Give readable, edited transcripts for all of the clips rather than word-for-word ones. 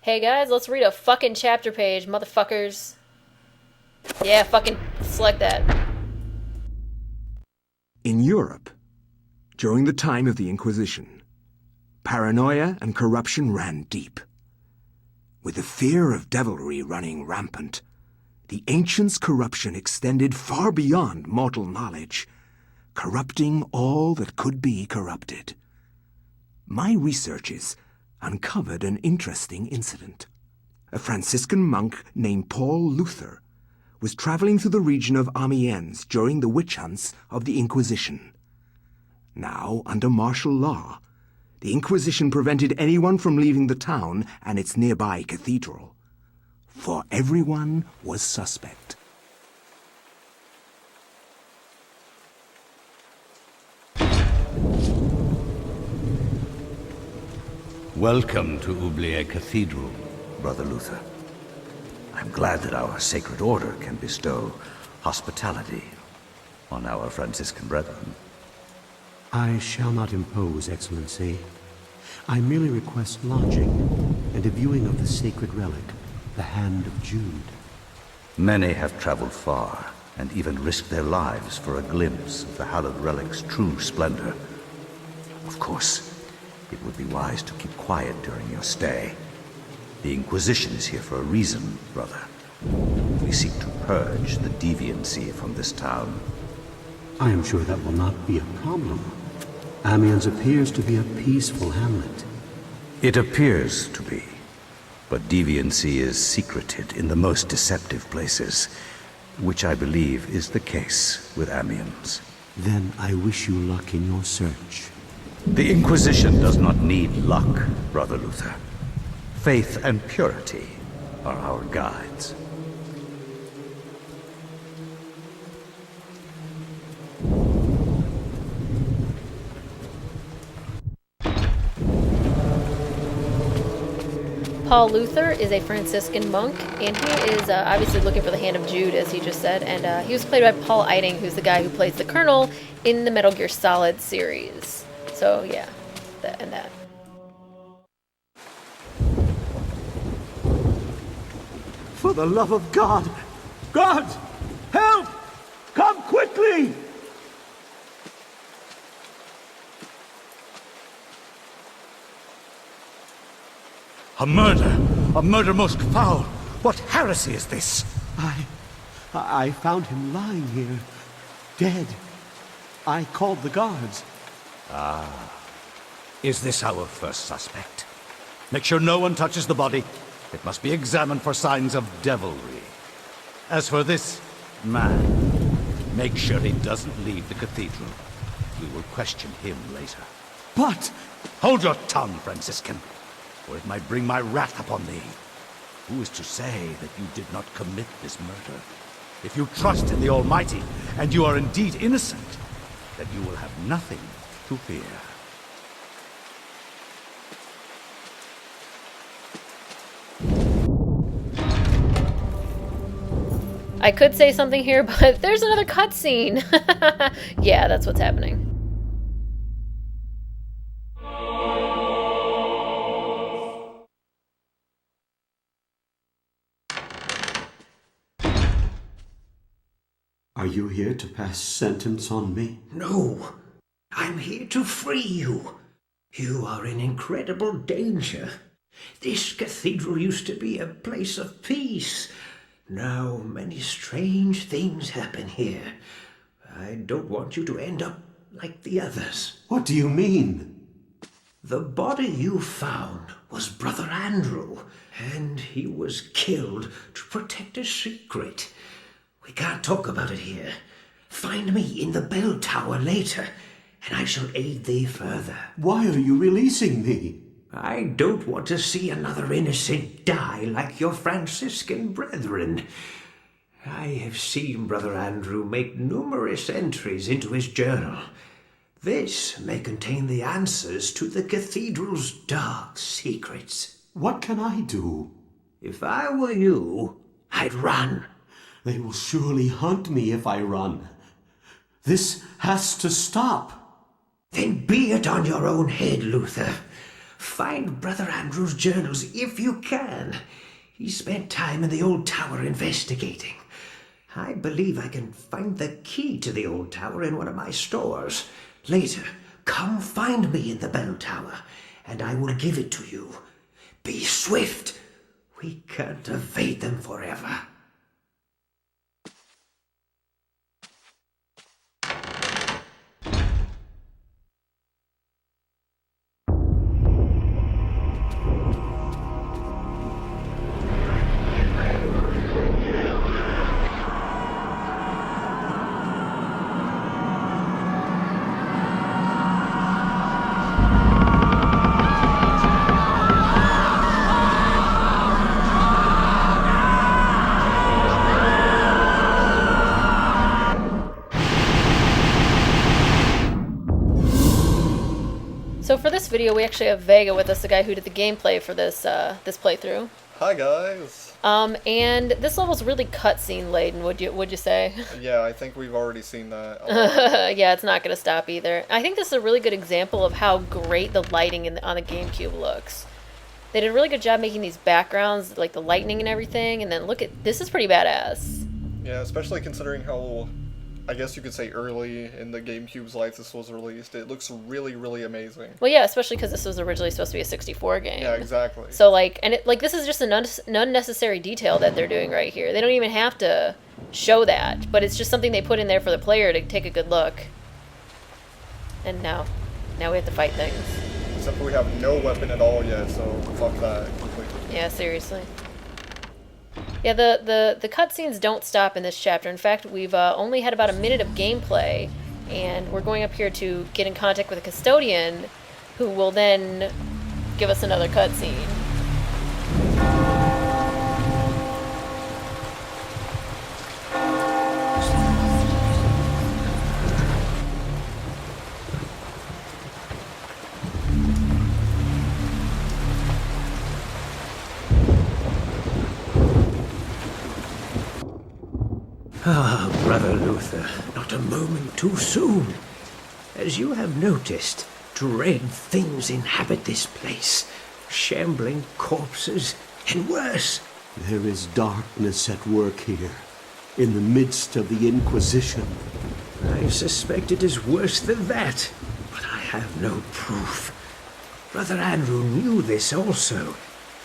Hey guys, let's read a fucking chapter page, motherfuckers. Yeah, fucking select that. In Europe, during the time of the Inquisition, paranoia and corruption ran deep. With the fear of devilry running rampant, the ancients' corruption extended far beyond mortal knowledge, corrupting all that could be corrupted. My researches uncovered an interesting incident. A Franciscan monk named Paul Luther was traveling through the region of Amiens during the witch hunts of the Inquisition. Now, under martial law, the Inquisition prevented anyone from leaving the town and its nearby cathedral, for everyone was suspect. Welcome to Oubliette Cathedral, Brother Luther. I'm glad that our sacred order can bestow hospitality on our Franciscan brethren. I shall not impose, Excellency. I merely request lodging and a viewing of the sacred relic, the Hand of Jude. Many have traveled far and even risked their lives for a glimpse of the hallowed relic's true splendor. Of course, it would be wise to keep quiet during your stay. The Inquisition is here for a reason, brother. We seek to purge the deviancy from this town. I am sure that will not be a problem. Amiens appears to be a peaceful hamlet. It appears to be, but deviancy is secreted in the most deceptive places, which I believe is the case with Amiens. Then I wish you luck in your search. The Inquisition does not need luck, Brother Luther. Faith and purity are our guides. Paul Luther is a Franciscan monk, and he is obviously looking for the Hand of Jude, as he just said, and he was played by Paul Eiding, who's the guy who plays the Colonel in the Metal Gear Solid series. So, yeah, that and that. For the love of God! God! Help! Come quickly! A murder! A murder most foul! What heresy is this? I found him lying here, dead. I called the guards. Is this our first suspect? Make sure no one touches the body. It must be examined for signs of devilry. As for this man, make sure he doesn't leave the cathedral. We will question him later. But Hold your tongue, Franciscan, or it might bring my wrath upon thee. Who is to say that you did not commit this murder? If you trust in the Almighty, and you are indeed innocent, then you will have nothing to fear. I could say something here, but there's another cutscene. Yeah, that's what's happening. are you here to pass sentence on me? No, I'm here to free you. You are in incredible danger. This cathedral used to be a place of peace. Now many strange things happen here. I don't want you to end up like the others. What do you mean? The body you found was Brother Andrew, and he was killed to protect a secret. We can't talk about it here. Find me in the bell tower later, and I shall aid thee further. Why are you releasing me? I don't want to see another innocent die like your Franciscan brethren. I have seen Brother Andrew make numerous entries into his journal. This may contain the answers to the cathedral's dark secrets. What can I do? If I were you, I'd run. They will surely hunt me if I run. This has to stop. Then be it on your own head, Luther. find Brother Andrew's journals if you can. He spent time in the old tower investigating. I believe I can find the key to the old tower in one of my stores. Later, come find me in the bell tower, and I will give it to you. Be swift. We can't evade them forever. So for this video, we actually have Vega with us, the guy who did the gameplay for this this playthrough. Hi guys. And this level's really cutscene laden. Would you say? Yeah, I think we've already seen that. Yeah, it's not gonna stop either. I think this is a really good example of how great the lighting on the GameCube looks. They did a really good job making these backgrounds, like the lightning and everything. And then look at this is pretty badass. Yeah, especially considering how, I guess you could say early in the GameCube's life this was released. It looks really, really amazing. Well, yeah, especially because this was originally supposed to be a 64 game. Yeah, exactly. So like, and this is just an unnecessary detail that they're doing right here. They don't even have to show that, but it's just something they put in there for the player to take a good look. And now we have to fight things. Except we have no weapon at all yet, so fuck that completely. Yeah, seriously. Yeah, the cutscenes don't stop in this chapter. In fact, we've only had about a minute of gameplay, and we're going up here to get in contact with a custodian, who will then give us another cutscene. Ah, Brother Luther, not a moment too soon. As you have noticed, dread things inhabit this place. Shambling corpses, and worse. There is darkness at work here, in the midst of the Inquisition. I suspect it is worse than that, but I have no proof. Brother Andrew knew this also,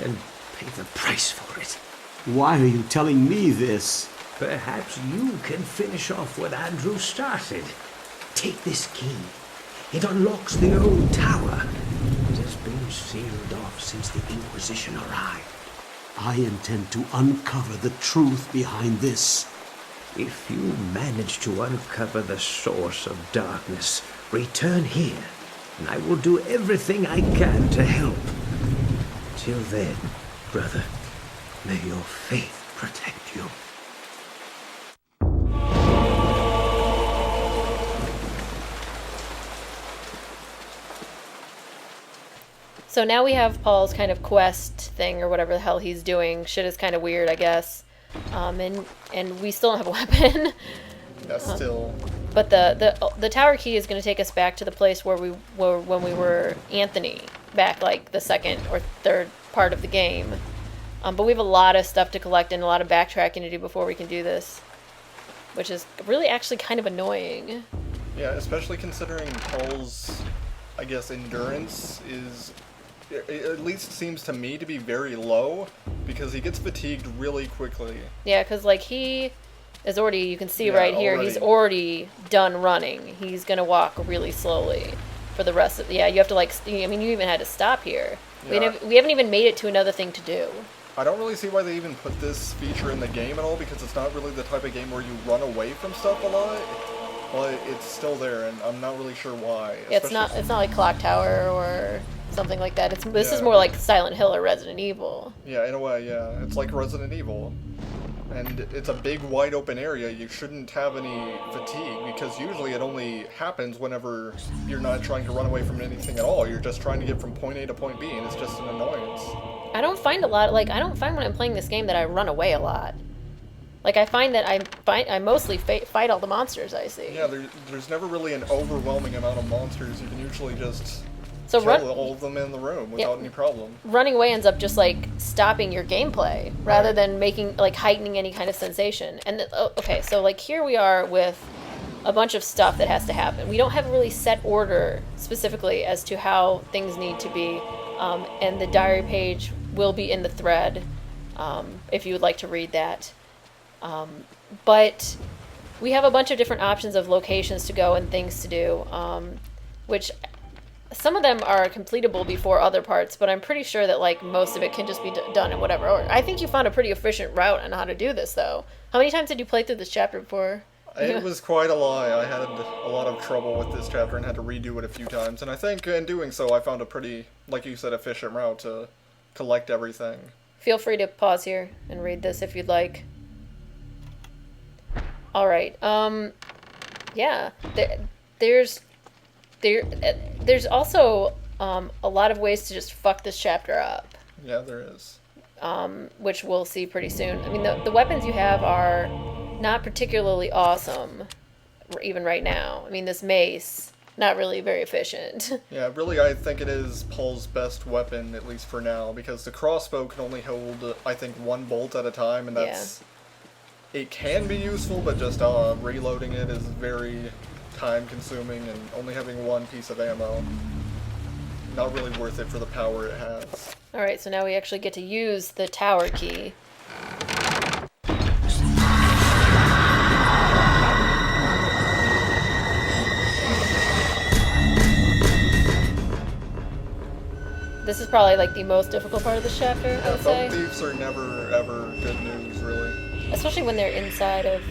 and paid the price for it. Why are you telling me this? Perhaps you can finish off what Andrew started. Take this key. It unlocks the old tower. It has been sealed off since the Inquisition arrived. I intend to uncover the truth behind this. If you manage to uncover the source of darkness, return here, and I will do everything I can to help. Till then, brother, may your faith protect you. So now we have Paul's kind of quest thing, or whatever the hell he's doing. Shit is kind of weird, I guess. And we still don't have a weapon. Yeah, still. But the tower key is going to take us back to the place where we were when we were Anthony, back like the second or third part of the game. But we have a lot of stuff to collect and a lot of backtracking to do before we can do this, which is really actually kind of annoying. Yeah, especially considering Paul's, I guess, endurance is, at least seems to me to be very low, because he gets fatigued really quickly. Yeah, because like he is already, you can see Yeah, right here, already. he's already done running. He's going to walk really slowly for the rest of, yeah, you have to like, I mean, you even had to stop here. Yeah. We haven't even made it to another thing to do. I don't really see why they even put this feature in the game at all, because it's not really the type of game where you run away from stuff a lot. But it's still there, and I'm not really sure why. Yeah, it's not like Clock Tower or something like that. This is Yeah. more like Silent Hill or Resident Evil. Yeah, in a way, yeah. It's like Resident Evil. And it's a big, wide open area. You shouldn't have any fatigue, because usually it only happens whenever you're not trying to run away from anything at all. You're just trying to get from point A to point B, and it's just an annoyance. I don't find when I'm playing this game that I run away a lot. Like, I find that I mostly fight all the monsters I see. Yeah, there's never really an overwhelming amount of monsters. You can usually just So kill all of them in the room without any problem. Running away ends up just like stopping your gameplay rather than making like heightening any kind of sensation. And okay, so like here we are with a bunch of stuff that has to happen. We don't have a really set order specifically as to how things need to be, and the diary page will be in the thread if you would like to read that. But we have a bunch of different options of locations to go and things to do, which some of them are completable before other parts, but I'm pretty sure that like most of it can just be done in whatever order. I think you found a pretty efficient route on how to do this, though. How many times did you play through this chapter before? It was quite a lie. I had a lot of trouble with this chapter and had to redo it a few times, and I think in doing so I found a pretty, like you said, efficient route to collect everything. Feel free to pause here and read this if you'd like. All right. Yeah. There's also a lot of ways to just fuck this chapter up. Yeah, there is. Which we'll see pretty soon. I mean, the weapons you have are not particularly awesome, even right now. I mean, this mace, not really very efficient. Yeah, really, I think it is Paul's best weapon, at least for now, because the crossbow can only hold, I think, one bolt at a time, and that's... Yeah. It can be useful, but just reloading it is very time-consuming, and only having one piece of ammo, not really worth it for the power it has. Alright, so now we actually get to use the tower key. This is probably like the most difficult part of this chapter, I would say. Bone thieves are never, ever good news, really. Especially when they're inside of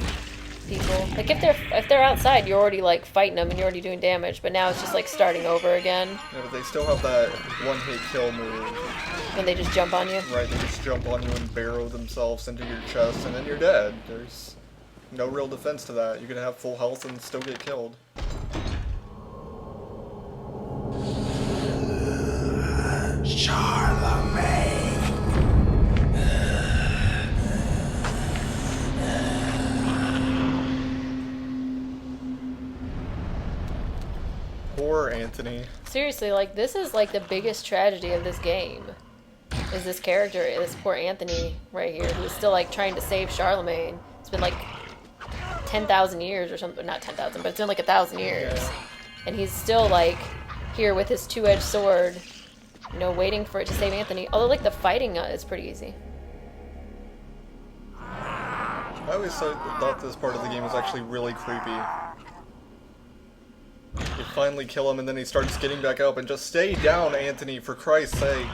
people. Like if they're outside, you're already like fighting them and you're already doing damage, but now it's just like starting over again. Yeah, but they still have that one-hit kill move. When they just jump on you? Right, they just jump on you and barrow themselves into your chest, and then you're dead. There's no real defense to that. You can have full health and still get killed. Charlemagne. Poor Anthony. Seriously, like this is like the biggest tragedy of this game. Is this character, this poor Anthony right here, who's still like trying to save Charlemagne. It's been like 10,000 years or something, not 10,000, but it's been like 1,000 years. Yeah. And he's still like here with his two-edged sword, you know, waiting for it to save Anthony. Although like the fighting is pretty easy. I always thought this part of the game was actually really creepy. You finally kill him and then he starts getting back up, and just stay down, Anthony, for Christ's sake.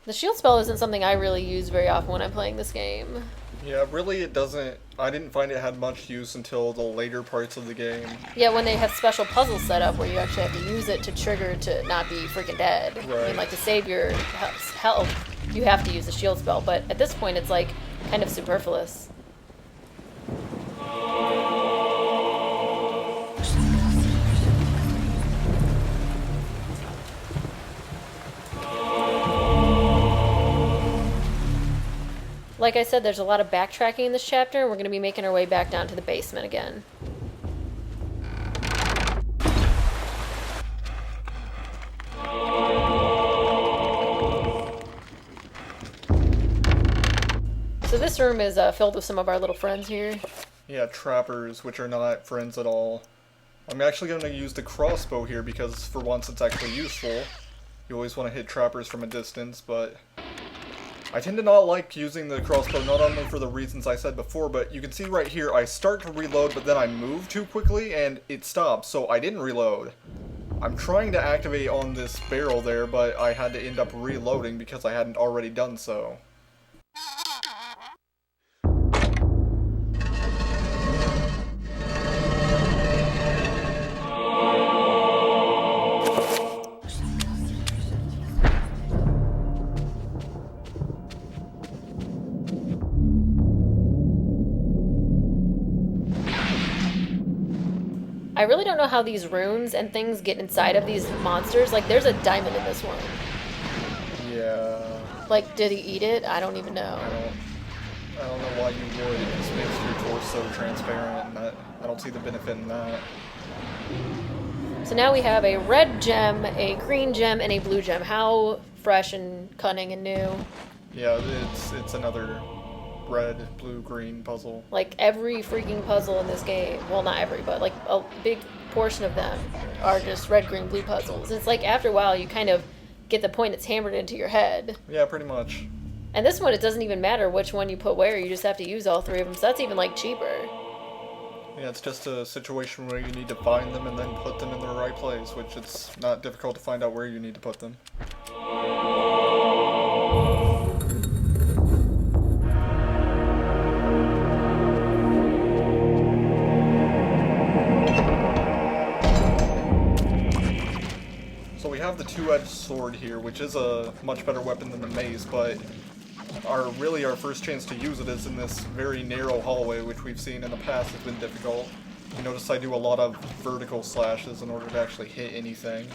The shield spell isn't something I really use very often when I'm playing this game. Yeah, really it doesn't... I didn't find it had much use until the later parts of the game. Yeah, when they have special puzzles set up where you actually have to use it to trigger to not be freaking dead. Right. I mean, like to save your health, you have to use the shield spell, but at this point it's like kind of superfluous. Like I said, there's a lot of backtracking in this chapter, and we're going to be making our way back down to the basement again. So this room is filled with some of our little friends here. Yeah, trappers, which are not friends at all. I'm actually going to use the crossbow here because for once it's actually useful. You always want to hit trappers from a distance, but I tend to not like using the crossbow, not only for the reasons I said before, but you can see right here, I start to reload, but then I move too quickly, and it stops, so I didn't reload. I'm trying to activate on this barrel there, but I had to end up reloading because I hadn't already done so. I really don't know how these runes and things get inside of these monsters. Like, there's a diamond in this one. Yeah. Like, did he eat it? I don't even know. I don't know why you would. It just makes your torso transparent, and I don't see the benefit in that. So now we have a red gem, a green gem, and a blue gem. How fresh and cunning and new. Yeah, it's another red, blue, green puzzle. Like, every freaking puzzle in this game, well, not every, but like a big portion of them are just red, green, blue puzzles. It's like after a while you kind of get the point it's hammered into your head. Yeah, pretty much. And this one, it doesn't even matter which one you put where, you just have to use all three of them, so that's even like cheaper. Yeah, it's just a situation where you need to find them and then put them in the right place, which it's not difficult to find out where you need to put them. So we have the two-edged sword here, which is a much better weapon than the mace, but our first chance to use it is in this very narrow hallway, which we've seen in the past has been difficult. You notice I do a lot of vertical slashes in order to actually hit anything.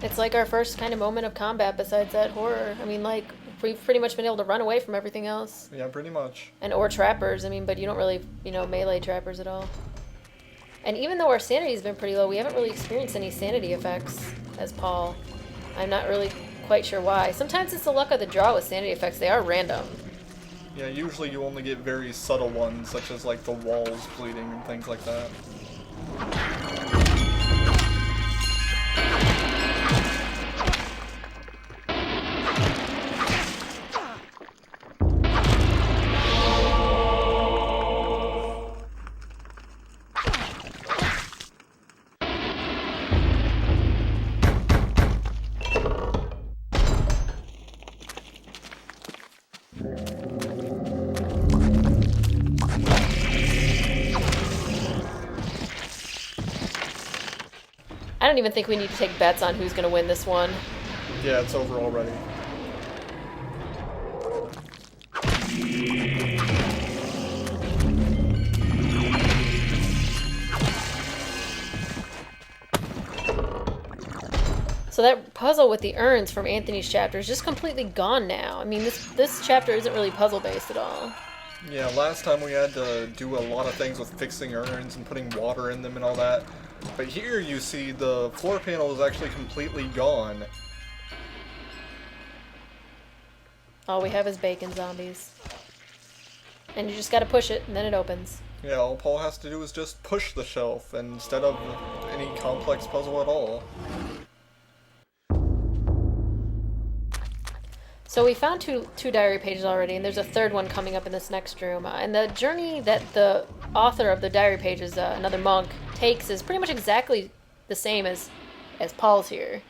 It's like our first kind of moment of combat besides that horror. I mean, like, we've pretty much been able to run away from everything else. Yeah, pretty much. Or trappers, I mean, but you don't really, melee trappers at all. And even though our sanity's been pretty low, we haven't really experienced any sanity effects as Paul. I'm not really quite sure why. Sometimes it's the luck of the draw with sanity effects. They are random. Yeah, usually you only get very subtle ones, such as like the walls bleeding and things like that. I don't even think we need to take bets on who's going to win this one. Yeah, it's over already. So that puzzle with the urns from Anthony's chapter is just completely gone now. I mean, this chapter isn't really puzzle-based at all. Yeah, last time we had to do a lot of things with fixing urns and putting water in them and all that. But here you see the floor panel is actually completely gone. All we have is bacon zombies. And you just gotta push it, and then it opens. Yeah, all Paul has to do is just push the shelf instead of any complex puzzle at all. So we found two diary pages already, and there's a third one coming up in this next room. And the journey that the author of the diary pages, another monk, takes is pretty much exactly the same as Paul's here.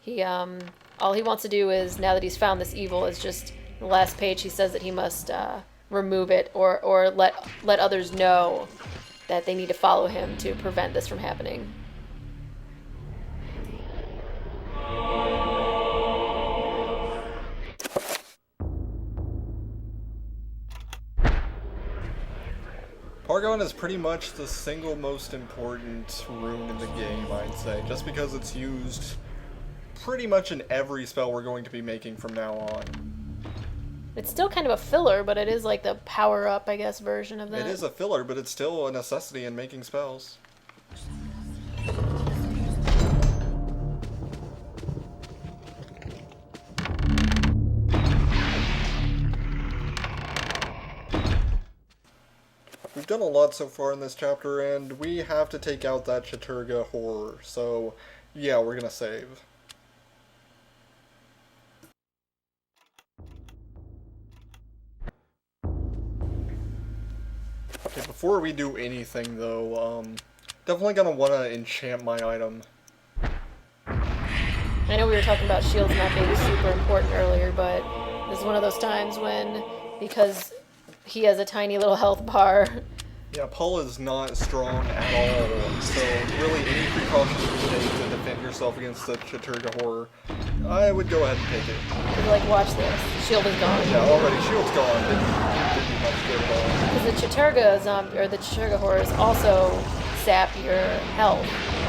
He all he wants to do is, now that he's found this evil, is just the last page. He says that he must remove it or let others know that they need to follow him to prevent this from happening. Pargon is pretty much the single most important rune in the game, I'd say, just because it's used pretty much in every spell we're going to be making from now on. It's still kind of a filler, but it is like the power-up, I guess, version of that. It is a filler, but it's still a necessity in making spells. We've done a lot so far in this chapter, and we have to take out that Chattur'gha horror, so yeah, we're gonna save. Okay, before we do anything though, definitely gonna wanna enchant my item. I know we were talking about shields not being super important earlier, but this is one of those times when, because he has a tiny little health bar. Yeah, Paul is not strong at all, so really any precautions you take to defend yourself against the Chattur'gha horror, I would go ahead and take it. You're like, watch this. Shield is gone. Yeah, already, shield's gone. Didn't do much good at all. Because the Chattur'gha zombie, or the Chattur'gha horrors also sap your health.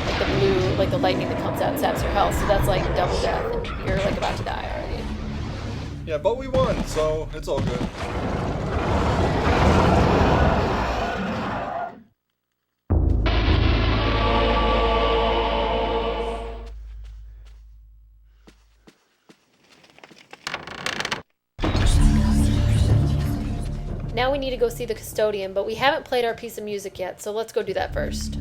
Like the blue, like the lightning that comes out saps your health, so that's like double death, and you're like about to die already. Yeah, but we won, so it's all good. Now we need to go see the custodian, but we haven't played our piece of music yet, so let's go do that first.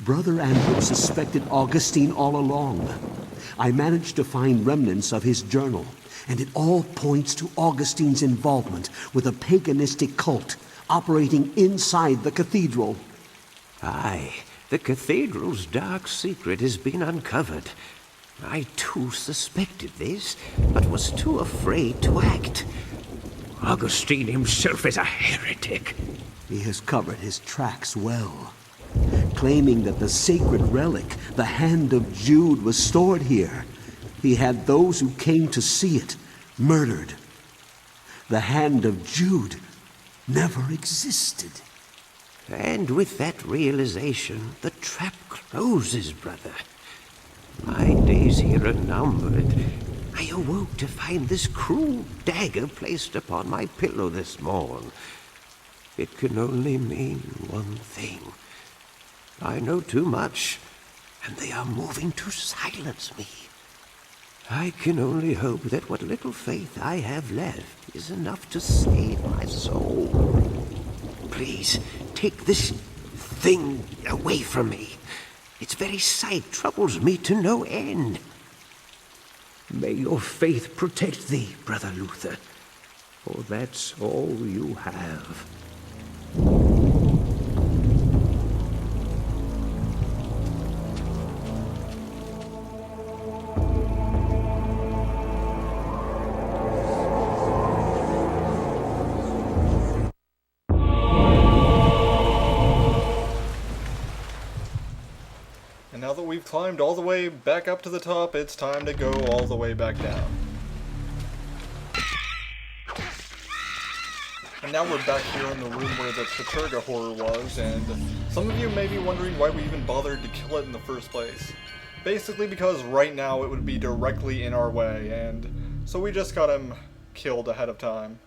Brother Andrew suspected Augustine all along. I managed to find remnants of his journal, and it all points to Augustine's involvement with a paganistic cult operating inside the cathedral. Aye, the cathedral's dark secret has been uncovered. I too suspected this, but was too afraid to act. Augustine himself is a heretic. He has covered his tracks well, claiming that the sacred relic, the Hand of Jude, was stored here. He had those who came to see it murdered. The Hand of Jude never existed. And with that realization, the trap closes, brother. My days here are numbered. I awoke to find this cruel dagger placed upon my pillow this morn. It can only mean one thing. I know too much, and they are moving to silence me. I can only hope that what little faith I have left is enough to save my soul. Please, take this thing away from me. Its very sight troubles me to no end. May your faith protect thee, Brother Luther, for that's all you have. Now that we've climbed all the way back up to the top, it's time to go all the way back down. And now we're back here in the room where the Chattur'gha horror was, and some of you may be wondering why we even bothered to kill it in the first place. Basically because right now it would be directly in our way, and so we just got him killed ahead of time.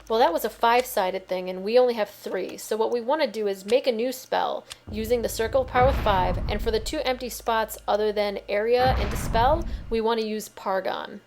Well, that was a 5-sided thing, and we only have 3. So what we want to do is make a new spell using the Circle of Power with 5, and for the 2 empty spots other than Area and Dispel, we want to use Pargon.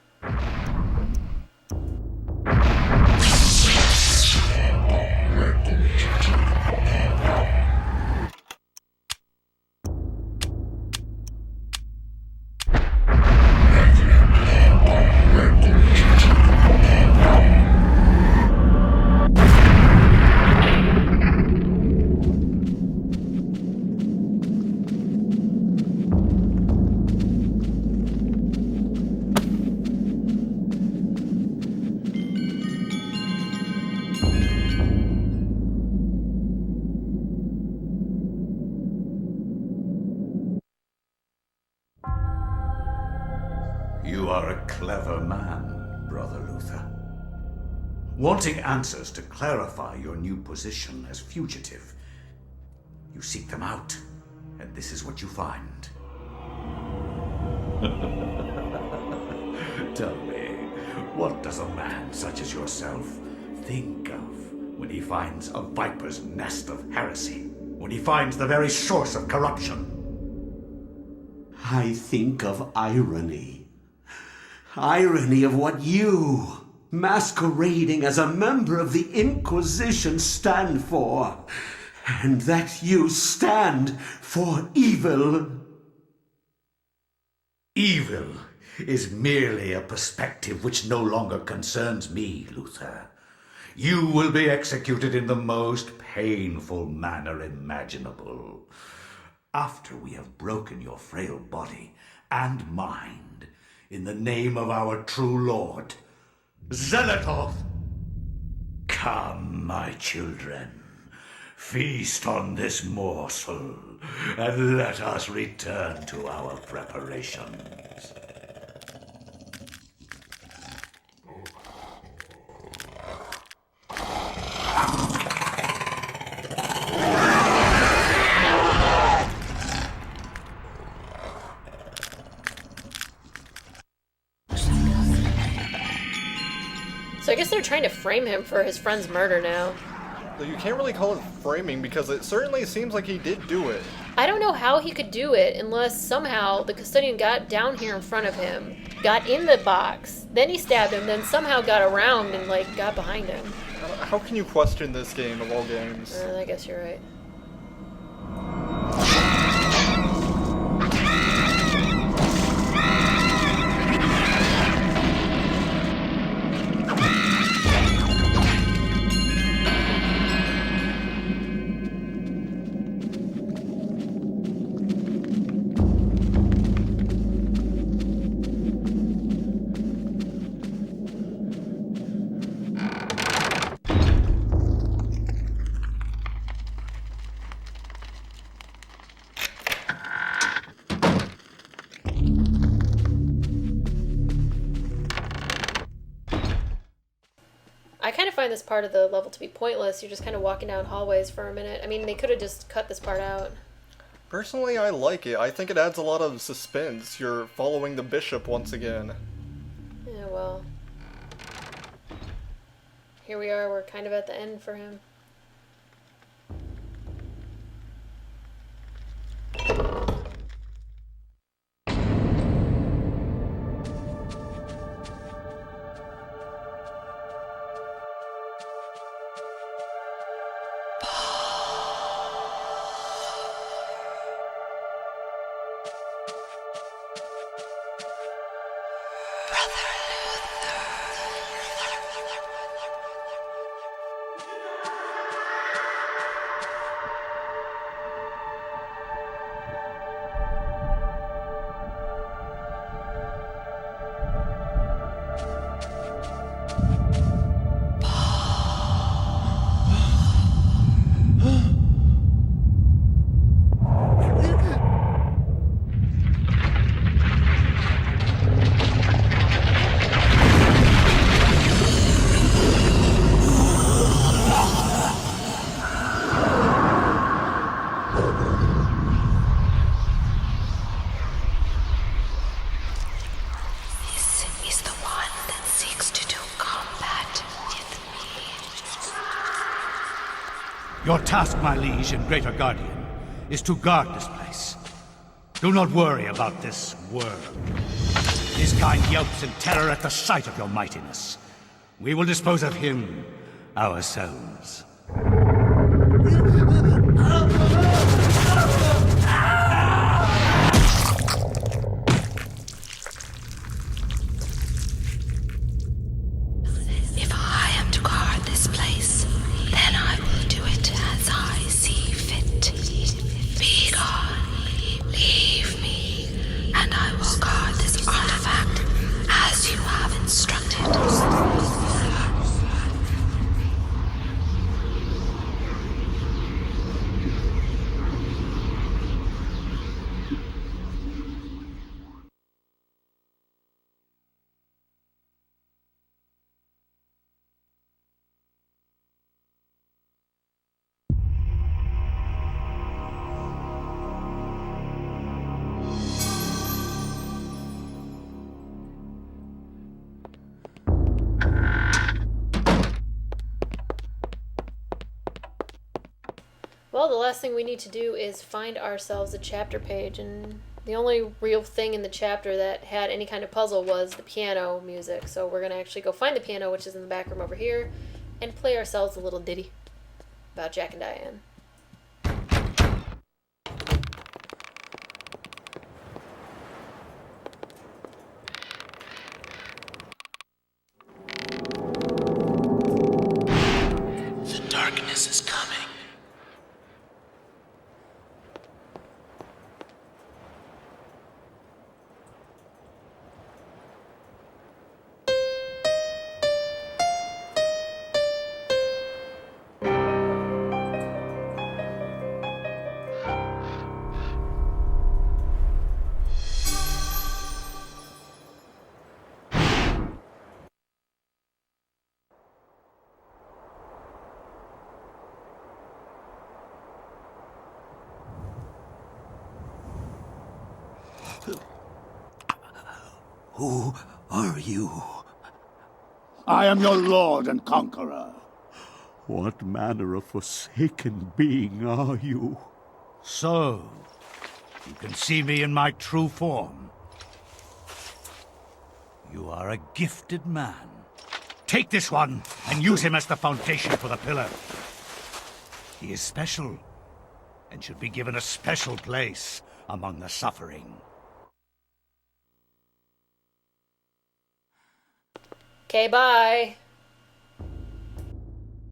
You are a clever man, Brother Luther. Wanting answers to clarify your new position as fugitive, you seek them out, and this is what you find. Tell me, what does a man such as yourself think of when he finds a viper's nest of heresy? When he finds the very source of corruption? I think of irony. Irony of what you, masquerading as a member of the Inquisition, stand for. And that you stand for evil. Evil is merely a perspective which no longer concerns me, Luther. You will be executed in the most painful manner imaginable. After we have broken your frail body and mind, in the name of our true Lord, Xenatoth. Come, my children, feast on this morsel, and let us return to our preparations. So I guess they're trying to frame him for his friend's murder now. Though you can't really call it framing because it certainly seems like he did do it. I don't know how he could do it unless somehow the custodian got down here in front of him, got in the box, then he stabbed him, then somehow got around and, like, got behind him. How can you question this game of all games? I guess you're right. I kind of find this part of the level to be pointless. You're just kind of walking down hallways for a minute. I mean, they could have just cut this part out. Personally, I like it. I think it adds a lot of suspense. You're following the bishop once again. Yeah, well. Here we are. We're kind of at the end for him. Your task, my liege and greater guardian, is to guard this place. Do not worry about this worm. His kind yelps in terror at the sight of your mightiness. We will dispose of him ourselves. If I am to guard this place, then I will do it as I see fit. Be gone, leave me, and I will guard this artifact as you have instructed. Well, the last thing we need to do is find ourselves a chapter page, and the only real thing in the chapter that had any kind of puzzle was the piano music. So we're going to actually go find the piano, which is in the back room over here, and play ourselves a little ditty about Jack and Diane. The darkness is coming. Who are you? I am your lord and conqueror. What manner of forsaken being are you? So, you can see me in my true form. You are a gifted man. Take this one and use him as the foundation for the pillar. He is special and should be given a special place among the suffering. Okay, bye.